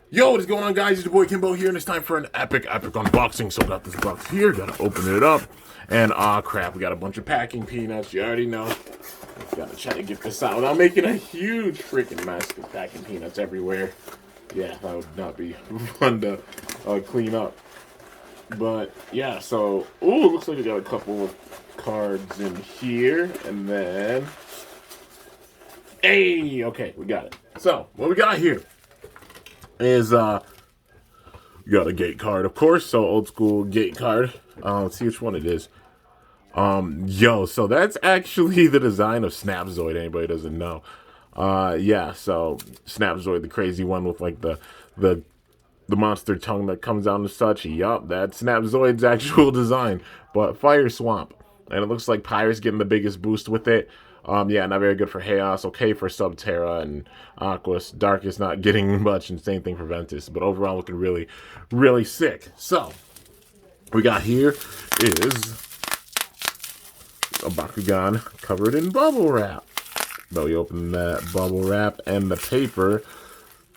Yo, what is going on, guys? It's your boy Kimbo here, and it's time for an epic unboxing. So I got this box here, gotta open it up. And crap, we got a bunch of packing peanuts, you already know. Gotta try to get this out without making a huge freaking mess, because packing peanuts everywhere. Yeah, that would not be fun to clean up. But yeah, so, ooh, looks like we got a couple of cards in here, and then, hey, okay, we got it. So, what we got here is you got a gate card, of course, so old school gate card. Let's see which one it is. Yo, so that's actually the design of Snapzoid, anybody doesn't know. Yeah, so Snapzoid, the crazy one with like the monster tongue that comes out and such. Yup, that's Snapzoid's actual design. But Fire Swamp. And it looks like Pyrus getting the biggest boost with it. Yeah, not very good for Chaos. Okay for Subterra and Aquos. Darkest not getting much, and same thing for Ventus. But overall looking really, really sick. So, we got here is a Bakugan covered in bubble wrap. So we open that bubble wrap and the paper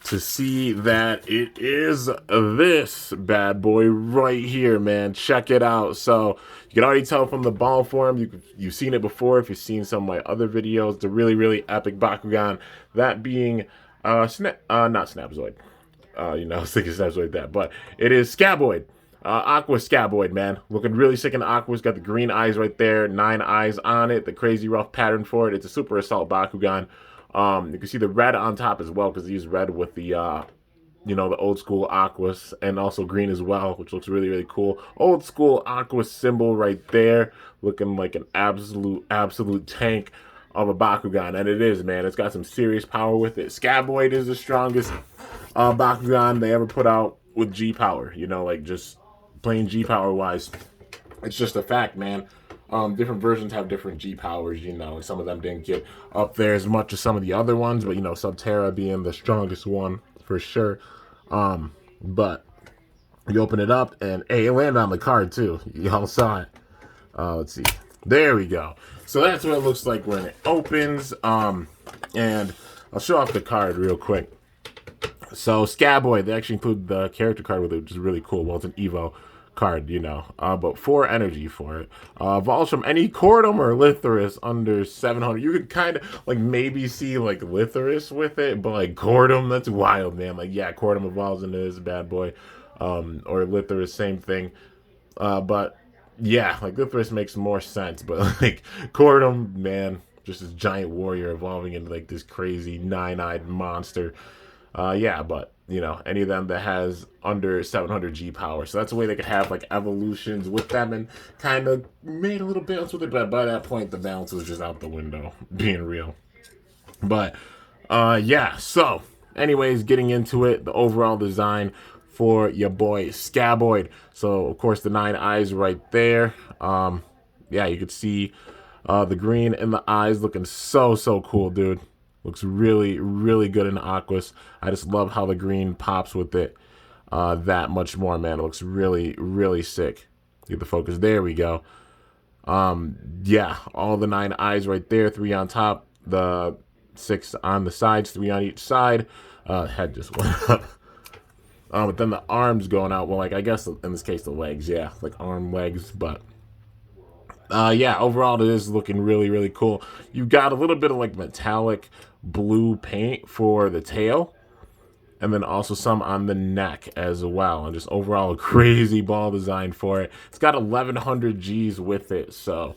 to see that it is this bad boy right here, man. Check it out. So you can already tell from the ball form. You've seen it before if you've seen some of my other videos. The really, really epic Bakugan. That being not Snapzoid. You know, I was thinking Snapzoid that, but it is Scaboid. Aquos Scaboid, man. Looking really sick in the Aquos. Got the green eyes right there. 9 eyes on it. The crazy rough pattern for it. It's a super assault Bakugan. You can see the red on top as well, because they use red with the, you know, the old school Aquos, and also green as well, which looks really, really cool. Old school Aquos symbol right there, looking like an absolute tank of a Bakugan, and it is, man. It's got some serious power with it. Scaboid is the strongest Bakugan they ever put out with G power, you know, like just plain G power wise. It's just a fact, man. Different versions have different G powers, you know, and some of them didn't get up there as much as some of the other ones, but you know, Subterra being the strongest one for sure. But you open it up and hey, it landed on the card too. Y'all saw it. Let's see. There we go. So that's what it looks like when it opens. And I'll show off the card real quick. So Scaboid, they actually include the character card with it, which is really cool. Well, it's an Evo card, you know, but 4 energy for it. Evolves from any Cordum or Lithoris under 700. You could kind of like maybe see like Lithoris with it, but like Cordum, that's wild, man. Like, yeah, Cordum evolves into this bad boy, or Lithoris, same thing. But yeah, like Lithoris makes more sense, but like Cordum, man, just this giant warrior evolving into like this crazy 9-eyed monster. Yeah, but you know, any of them that has under 700 G power. So that's a way they could have like evolutions with them and kind of made a little balance with it. But by that point, the balance was just out the window, being real. But yeah, so anyways, getting into it, the overall design for your boy Scaboid. So of course the 9 eyes right there. Yeah, you could see the green in the eyes looking so cool, dude. Looks really, really good in Aquos. I just love how the green pops with it that much more, man. It looks really, really sick. Get the focus. There we go. Yeah, all the 9 eyes right there. 3 on top. The 6 on the sides. 3 on each side. Head just went up. But then the arms going out. Well, like, I guess in this case, the legs. Yeah, like arm, legs. But yeah, overall it is looking really, really cool. You got a little bit of like metallic blue paint for the tail, and then also some on the neck as well, and just overall a crazy ball design for it. It's got 1100 G's with it, so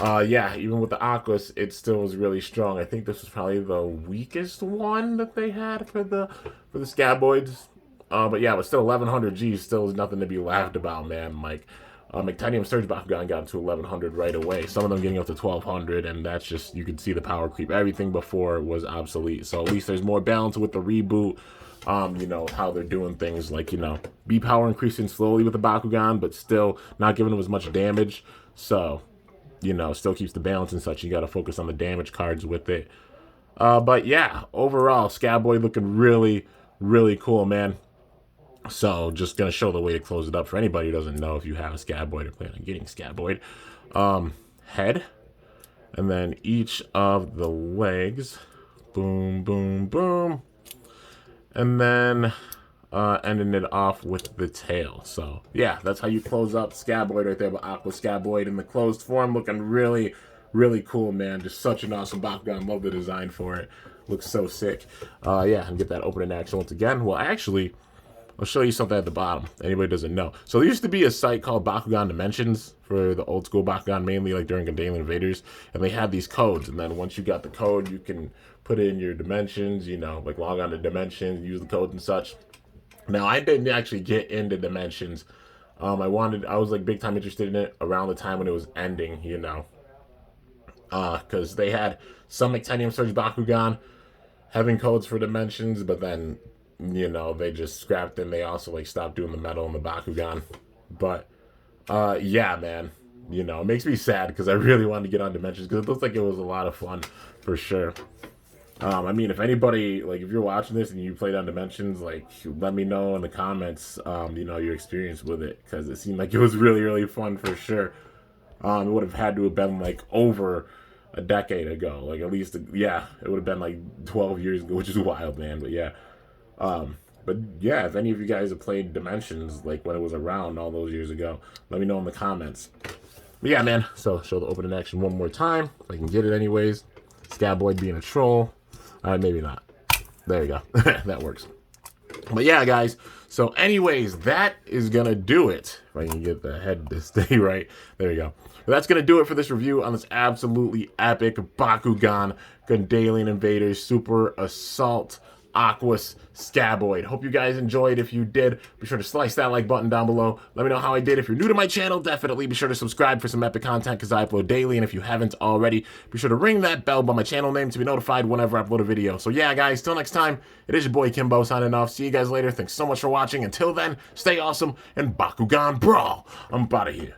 yeah, even with the Aquos, it still is really strong. I think this was probably the weakest one that they had for the Scaboids. But yeah, but still 1100 G's still is nothing to be laughed about, man. Like, Titanium Surge Bakugan got to 1100 right away. Some of them getting up to 1200, and that's just, you can see the power creep. Everything before was obsolete. So at least there's more balance with the reboot. You know, how they're doing things like, you know, B power increasing slowly with the Bakugan, but still not giving them as much damage. So, you know, still keeps the balance and such. You got to focus on the damage cards with it. But yeah, overall, Scaboid looking really, really cool, man. So, just going to show the way to close it up for anybody who doesn't know if you have a Scaboid or plan on getting Scaboid. Head. And then each of the legs. Boom, boom, boom. And then ending it off with the tail. So, yeah, that's how you close up Scaboid right there, but Aquos Scaboid in the closed form, looking really, really cool, man. Just such an awesome Bakugan. Love the design for it. Looks so sick. Yeah, and get that opening action once again. Well, actually, I'll show you something at the bottom. Anybody doesn't know. So there used to be a site called Bakugan Dimensions for the old school Bakugan, mainly like during Gundalian Invaders, and they had these codes. And then once you got the code, you can put in your dimensions, you know, like log on to dimensions, use the codes and such. Now, I didn't actually get into dimensions. I was like big time interested in it around the time when it was ending, you know, because they had some Titanium Surge Bakugan having codes for dimensions, but then, you know, they just scrapped and they also like stopped doing the metal and the Bakugan. But yeah, man, you know, it makes me sad because I really wanted to get on dimensions because it looks like it was a lot of fun for sure. I mean, if anybody, like, if you're watching this and you played on Dimensions, like, let me know in the comments, you know, your experience with it, because it seemed like it was really, really fun for sure. It would have had to have been, like, over a decade ago. Like, at least, yeah, it would have been, like, 12 years ago, which is wild, man, but yeah. But, yeah, if any of you guys have played Dimensions, like, when it was around all those years ago, let me know in the comments. But, yeah, man, so show the opening action one more time, if I can get it anyways. Scaboid being a troll. Maybe not. There you go. That works. But yeah, guys. So anyways, that is going to do it. If I can get the head to stay right. There you go. But that's going to do it for this review on this absolutely epic Bakugan Gundalian Invaders Super Assault Aquos Scaboid. Hope you guys enjoyed. If you did, be sure to slice that like button down below. Let me know how I did. If you're new to my channel, definitely be sure to subscribe for some epic content because I upload daily. And if you haven't already, be sure to ring that bell by my channel name to be notified whenever I upload a video. So yeah, guys, till next time, it is your boy Kimbo signing off. See you guys later. Thanks so much for watching. Until then, stay awesome and Bakugan Brawl. I'm out of here.